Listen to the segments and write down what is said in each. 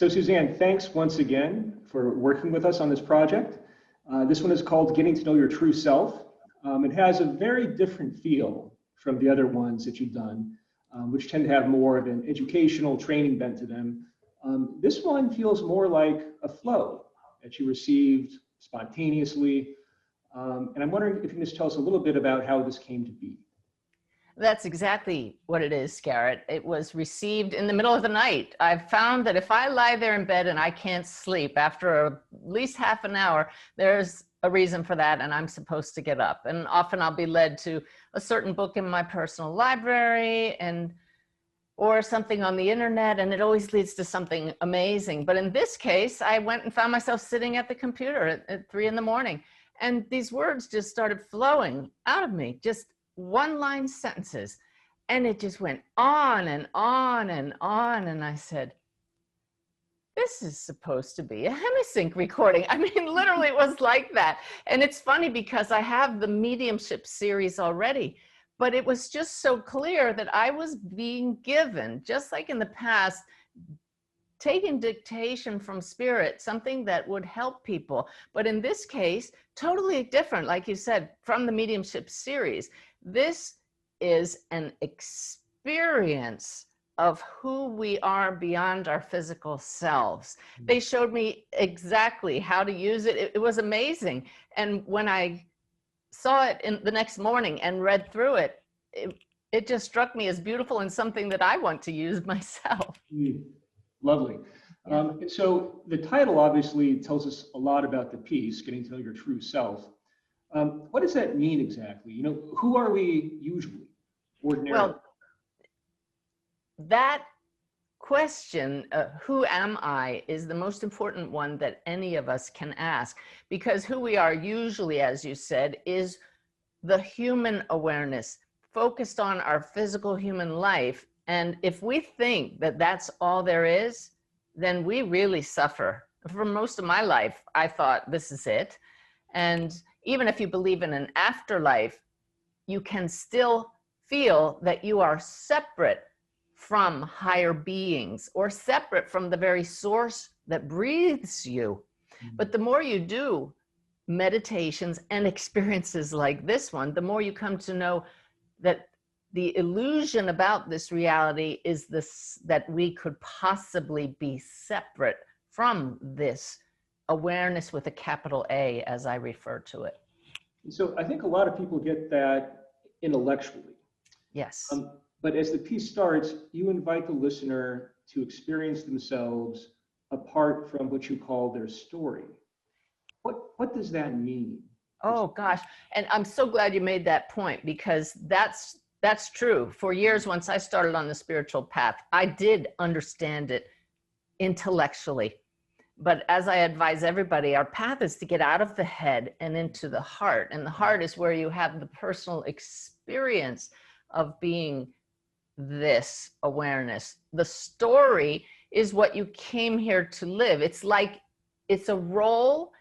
So Suzanne, thanks once again for working with us on this project. This one is called Getting to Know Your True Self. It has a very different feel from the other ones that you've done, which tend to have more of an educational training bent to them. This one feels more like a flow that you received spontaneously. And I'm wondering if you can just tell us a little bit about how this came to be. That's exactly what it is, Garrett. It was received in the middle of the night. I've found that if I lie there in bed and I can't sleep after at least half an hour, there's a reason for that, and I'm supposed to get up. And often I'll be led to a certain book in my personal library or something on the internet, and it always leads to something amazing. But in this case, I went and found myself sitting at the computer at 3 in the morning, and these words just started flowing out of me, just one-line sentences, and it just went on and on and on. And I said, this is supposed to be a Hemi-Sync recording. I mean, literally it was like that. And it's funny because I have the mediumship series already, but it was just so clear that I was being given, just like in the past, taking dictation from spirit, something that would help people. But in this case, totally different, like you said, from the mediumship series. This is an experience of who we are beyond our physical selves. They showed me exactly how to use it. It was amazing. And when I saw it in the next morning and read through it, it just struck me as beautiful and something that I want to use myself. Lovely. Yeah. And so the title obviously tells us a lot about the piece, Getting to Know Your True Self. What does that mean exactly? You know, who are we usually, ordinarily? Well, that question, who am I, is the most important one that any of us can ask, because who we are usually, as you said, is the human awareness focused on our physical human life. And if we think that that's all there is, then we really suffer. For most of my life, I thought this is it. And even if you believe in an afterlife, you can still feel that you are separate from higher beings or separate from the very source that breathes you. But the more you do meditations and experiences like this one, the more you come to know that the illusion about this reality is this, that we could possibly be separate from this awareness with a capital A, as I refer to it. So I think a lot of people get that intellectually. Yes. But as the piece starts, you invite the listener to experience themselves apart from what you call their story. What does that mean? Oh gosh, and I'm so glad you made that point, because that's true. For years, once I started on the spiritual path, I did understand it intellectually. But as I advise everybody, our path is to get out of the head and into the heart. And the heart is where you have the personal experience of being this awareness. The story is what you came here to live. It's like it's a role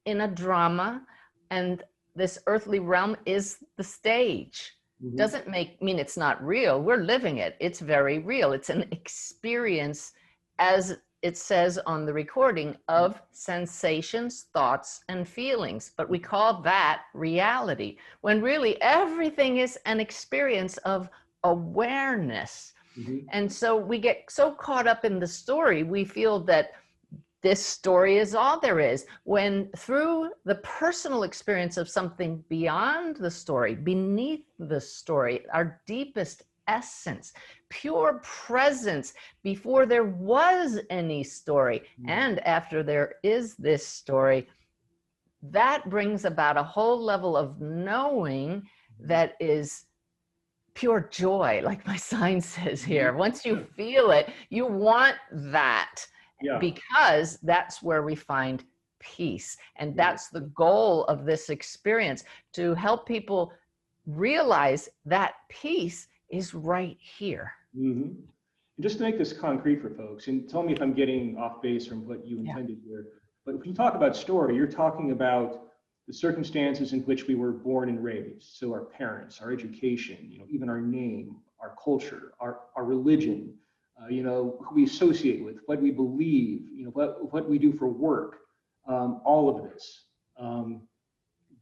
in a drama, and this earthly realm is the stage. Doesn't mean it's not real. We're living it. It's very real. It's an experience, as it says on the recording, of sensations, thoughts, and feelings. But we call that reality, when really everything is an experience of awareness. And so we get so caught up in the story, we feel that this story is all there is, when through the personal experience of something beyond the story, beneath the story, our deepest essence, pure presence before there was any story, and after there is this story, that brings about a whole level of knowing that is pure joy, like my sign says here. Once you feel it, you want that. Yeah. Because that's where we find peace. And that's the goal of this experience, to help people realize that peace is right here. And just to make this concrete for folks, and tell me if I'm getting off base from what you intended here, but when you talk about story, you're talking about the circumstances in which we were born and raised. So our parents, our education, you know, even our name, our culture, our religion, who we associate with, what we believe, what we do for work, all of this.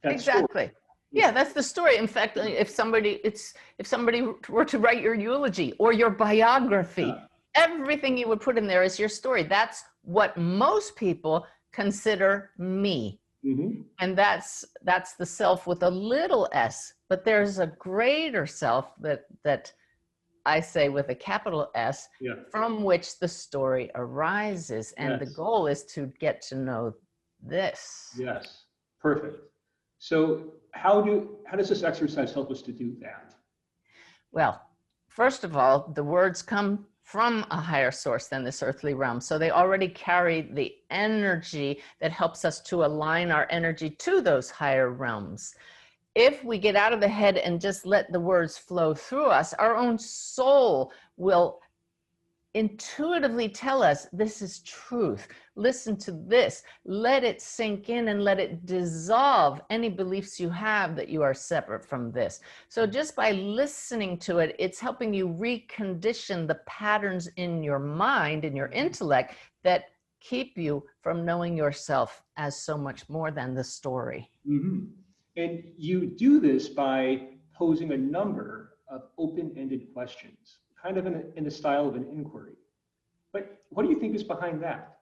That story. Exactly. Yeah, that's the story. In fact, if somebody were to write your eulogy or your biography, everything you would put in there is your story. That's what most people consider me. Mm-hmm. And that's the self with a little s, but there's a greater self that I say with a capital S, from which the story arises. And the goal is to get to know this. Yes, perfect. So how does this exercise help us to do that? Well, first of all, the words come from a higher source than this earthly realm. So they already carry the energy that helps us to align our energy to those higher realms. If we get out of the head and just let the words flow through us, our own soul will intuitively tell us this is truth. Listen to this. Let it sink in and let it dissolve any beliefs you have that you are separate from this. So just by listening to it, it's helping you recondition the patterns in your mind, in your intellect, that keep you from knowing yourself as so much more than the story. Mm-hmm. And you do this by posing a number of open-ended questions, kind of in the style of an inquiry. But what do you think is behind that?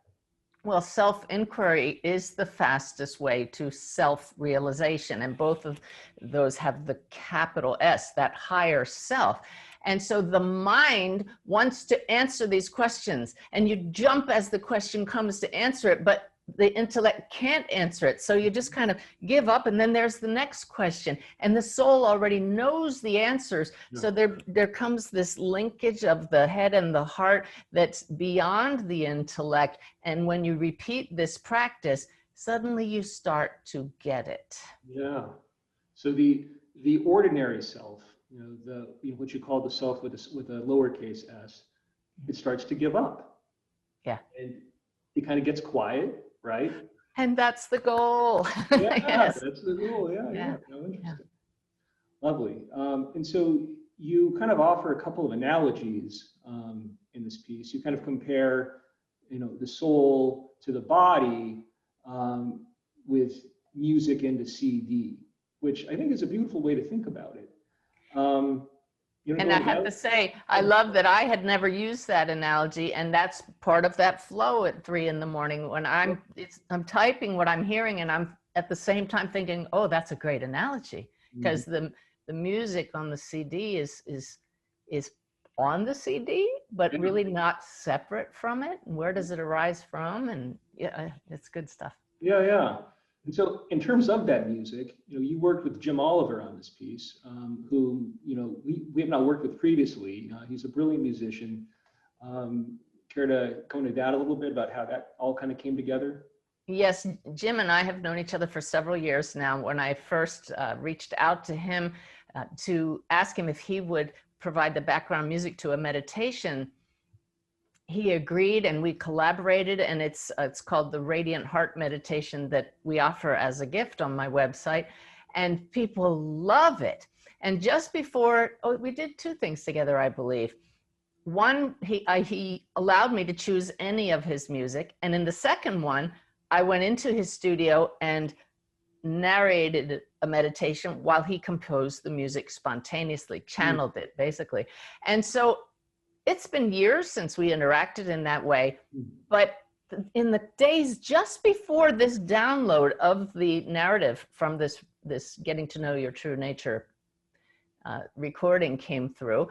Well, self-inquiry is the fastest way to self-realization, and both of those have the capital S, that higher self. And so the mind wants to answer these questions, and you jump as the question comes to answer it, but the intellect can't answer it. So you just kind of give up, and then there's the next question, and the soul already knows the answers. So there comes this linkage of the head and the heart that's beyond the intellect. And when you repeat this practice, suddenly you start to get it. Yeah. So the ordinary self, what you call the self with a lowercase s, it starts to give up. Yeah. And it kind of gets quiet. Right. And that's the goal. Yeah, yes. That's the goal. Yeah. No, interesting. Yeah. Lovely. And so you kind of offer a couple of analogies in this piece. You kind of compare, the soul to the body with music into CD, which I think is a beautiful way to think about it. And I have to say, I love that I had never used that analogy, and that's part of that flow at 3 in the morning when I'm typing what I'm hearing, and I'm at the same time thinking, oh, that's a great analogy, because the music on the CD is on the CD, but really not separate from it. And where does it arise from? And yeah, it's good stuff. Yeah. And so in terms of that music, you worked with Jim Oliver on this piece, who, we have not worked with previously. He's a brilliant musician. Care to go into that a little bit about how that all kind of came together? Yes, Jim and I have known each other for several years now. When I first reached out to him to ask him if he would provide the background music to a meditation, he agreed, and we collaborated, and it's called the Radiant Heart Meditation that we offer as a gift on my website, and people love it. And just before, we did 2 things together, I believe. One, he allowed me to choose any of his music, and in the second one, I went into his studio and narrated a meditation while he composed the music spontaneously, channeled it basically. And so it's been years since we interacted in that way, but in the days just before this download of the narrative from this Getting to Know Your True Nature recording came through,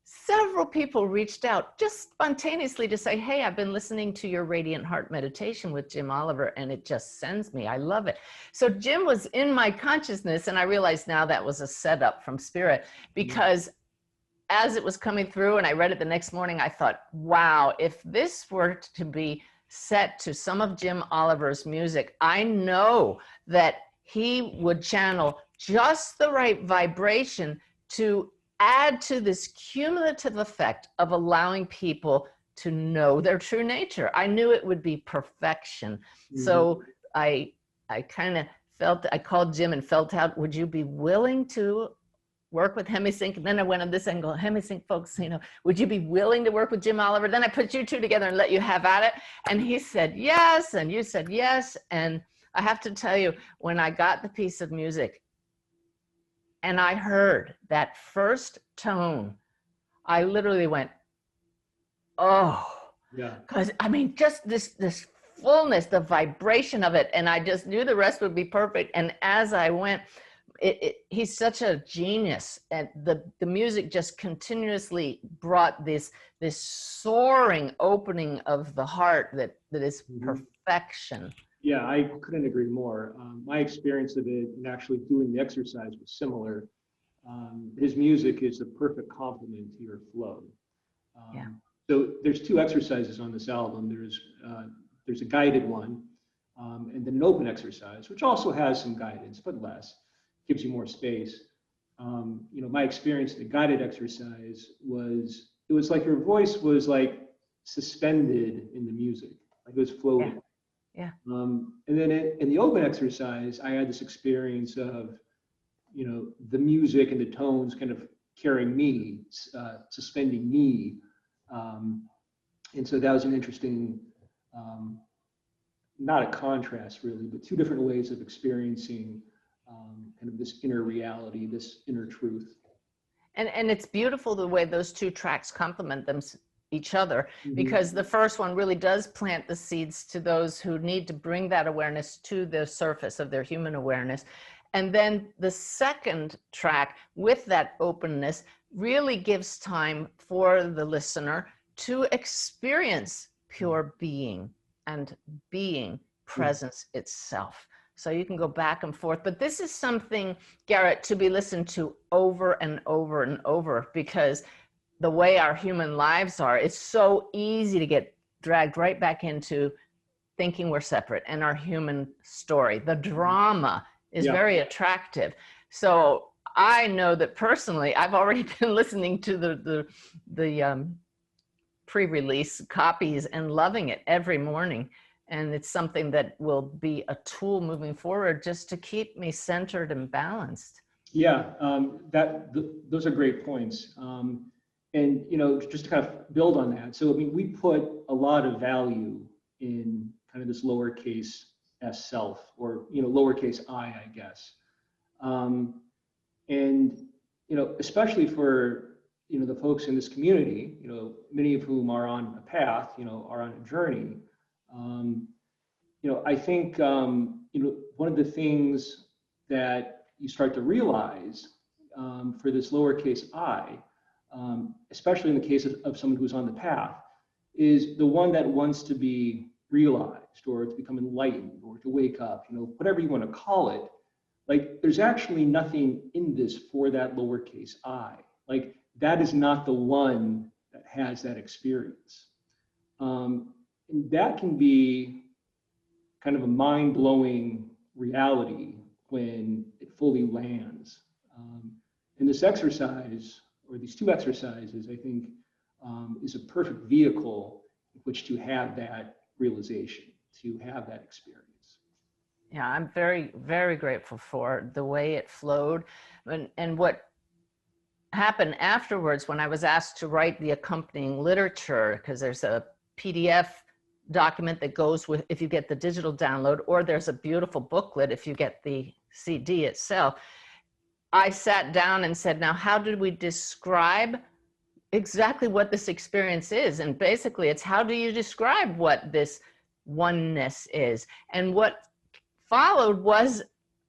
several people reached out just spontaneously to say, hey, I've been listening to your Radiant Heart meditation with Jim Oliver, and it just sends me. I love it. So Jim was in my consciousness, and I realized now that was a setup from Spirit, because as it was coming through and I read it the next morning, I thought, wow, if this were to be set to some of Jim Oliver's music, I know that he would channel just the right vibration to add to this cumulative effect of allowing people to know their true nature. I knew it would be perfection. So I kind of felt, I called Jim and felt out, would you be willing to work with Hemi-Sync. And then I went on this angle, Hemi-Sync folks, you know, would you be willing to work with Jim Oliver? Then I put you two together and let you have at it. And he said, yes. And you said, yes. And I have to tell you, when I got the piece of music and I heard that first tone, I literally went, oh, Yeah. because I mean, just this fullness, the vibration of it. And I just knew the rest would be perfect. And as I went, he's such a genius, and the music just continuously brought this soaring opening of the heart that is perfection. Yeah, I couldn't agree more. My experience of it and actually doing the exercise was similar. His music is the perfect complement to your flow. Yeah. So there's two exercises on this album. There's a guided one, and then an open exercise, which also has some guidance, but less. Gives you more space. You know, my experience in the guided exercise was, it was like your voice was like suspended in the music, like it was floating. Yeah. And then in the open exercise, I had this experience of, you know, the music and the tones kind of carrying me, suspending me. And so that was an interesting, not a contrast really, but two different ways of experiencing kind of this inner reality, this inner truth. And it's beautiful the way those two tracks complement each other, because the first one really does plant the seeds to those who need to bring that awareness to the surface of their human awareness. And then the second track with that openness really gives time for the listener to experience pure being and being presence itself. So you can go back and forth, but this is something, Garrett, to be listened to over and over and over, because the way our human lives are, it's so easy to get dragged right back into thinking we're separate and our human story. The drama is very attractive. So I know that personally, I've already been listening to the pre-release copies and loving it every morning. And it's something that will be a tool moving forward just to keep me centered and balanced. Yeah, those are great points. And, you know, just to kind of build on that. So, I mean, we put a lot of value in kind of this lowercase s self, or, you know, lowercase I guess. And, you know, especially for, you know, the folks in this community, you know, many of whom are on a path, you know, are on a journey. You know, I think, you know, one of the things that you start to realize for this lowercase I, especially in the case of someone who's on the path, is the one that wants to be realized, or to become enlightened, or to wake up, you know, whatever you want to call it. Like, there's actually nothing in this for that lowercase I. Like, that is not the one that has that experience. And that can be kind of a mind-blowing reality when it fully lands. And this exercise, or these two exercises, I think, is a perfect vehicle in which to have that realization, to have that experience. Yeah, I'm very, very grateful for the way it flowed. And what happened afterwards when I was asked to write the accompanying literature, because there's a PDF document that goes with if you get the digital download, or there's a beautiful booklet if you get the CD itself. I sat down and said, now, how did we describe exactly what this experience is? And basically, it's how do you describe what this oneness is? And what followed was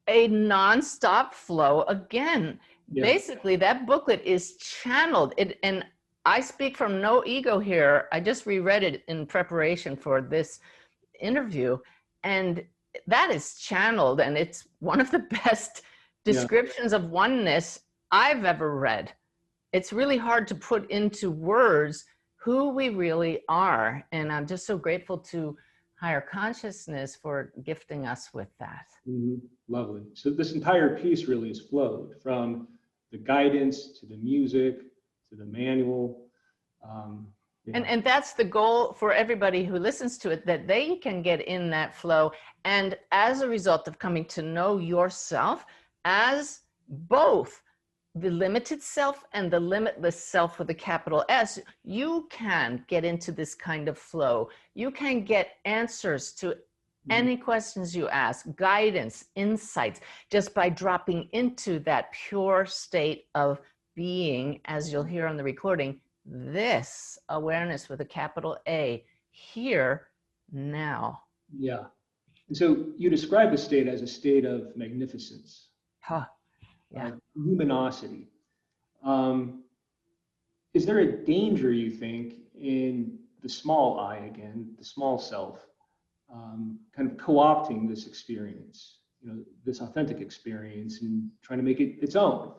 a nonstop flow again. Yeah. Basically, that booklet is channeled. And I speak from no ego here. I just reread it in preparation for this interview, and that is channeled, and it's one of the best descriptions of oneness I've ever read. It's really hard to put into words who we really are, and I'm just so grateful to higher consciousness for gifting us with that. Lovely. So this entire piece really is flowed from the guidance to the music to the manual. And that's the goal for everybody who listens to it, that they can get in that flow. And as a result of coming to know yourself as both the limited self and the limitless self with a capital S, you can get into this kind of flow. You can get answers to any questions you ask, guidance, insights, just by dropping into that pure state of being, as you'll hear on the recording, this awareness with a capital A, here, now. Yeah. And so you describe the state as a state of magnificence, Huh. Yeah. luminosity. Is there a danger, you think, in the small I again, the small self, kind of co-opting this experience, this authentic experience, and trying to make it its own?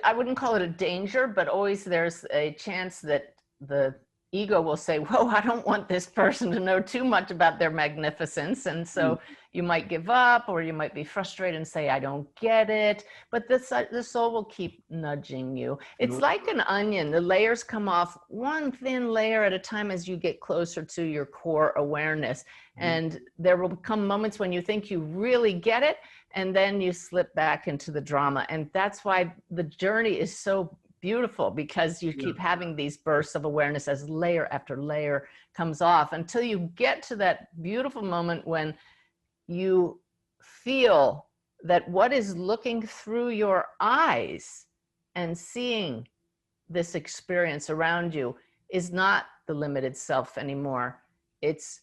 I wouldn't call it a danger, but always there's a chance that the ego will say, whoa, I don't want this person to know too much about their magnificence. And so you might give up, or you might be frustrated and say, I don't get it. But the soul will keep nudging you. It's like an onion. The layers come off one thin layer at a time as you get closer to your core awareness. And there will come moments when you think you really get it, and then you slip back into the drama. And that's why the journey is so beautiful, because you keep having these bursts of awareness as layer after layer comes off, until you get to that beautiful moment when you feel that what is looking through your eyes and seeing this experience around you is not the limited self anymore. It's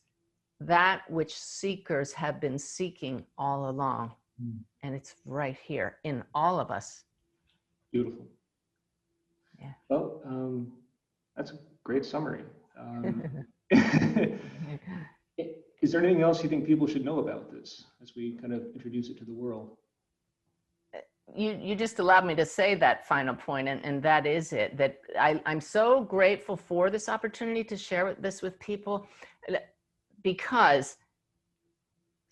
that which seekers have been seeking all along. And it's right here in all of us. Beautiful. Yeah. Well, that's a great summary. Is there anything else you think people should know about this as we kind of introduce it to the world? You just allowed me to say that final point, and that is it. That I'm so grateful for this opportunity to share this with people, because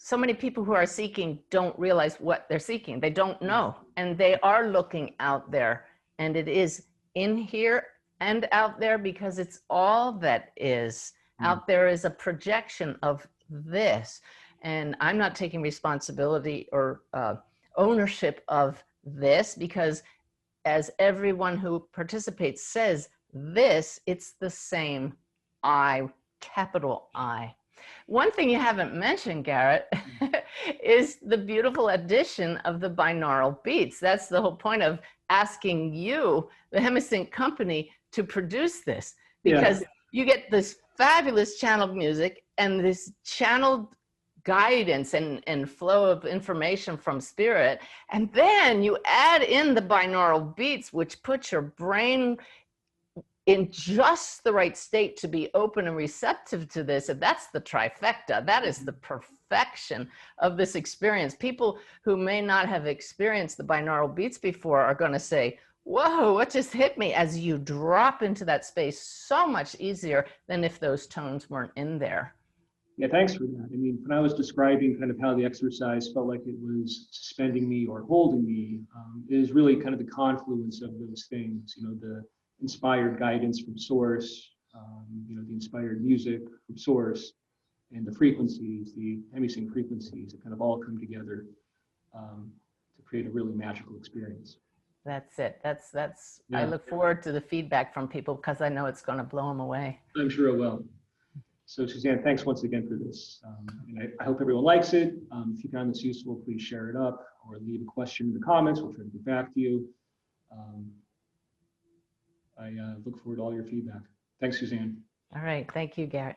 so many people who are seeking don't realize what they're seeking. They don't know, and they are looking out there, and it is in here and out there, because it's all that is. Out there is a projection of this, and I'm not taking responsibility or ownership of this, because as everyone who participates says, it's the same I, capital I. One thing you haven't mentioned, Garrett, is the beautiful addition of the binaural beats. That's the whole point of asking you, the Hemi-Sync company, to produce this, because you get this fabulous channeled music and this channeled guidance and flow of information from spirit. And then you add in the binaural beats, which puts your brain in just the right state to be open and receptive to this. And that's the trifecta. That is the perfection of this experience. People who may not have experienced the binaural beats before are going to say, whoa, what just hit me, as you drop into that space so much easier than if those tones weren't in there. Yeah, thanks for that. I mean, when I was describing kind of how the exercise felt like it was suspending me or holding me, it is really kind of the confluence of those things, the inspired guidance from source, the inspired music from source, and the frequencies, the Hemi-Sync frequencies, that kind of all come together to create a really magical experience. That's it. That's. Yeah. I look forward to the feedback from people, because I know it's going to blow them away. I'm sure it will. So Suzanne, thanks once again for this. And I hope everyone likes it. If you found this useful, please share it up or leave a question in the comments. We'll try to get back to you. I look forward to all your feedback. Thanks, Suzanne. All right. Thank you, Garrett.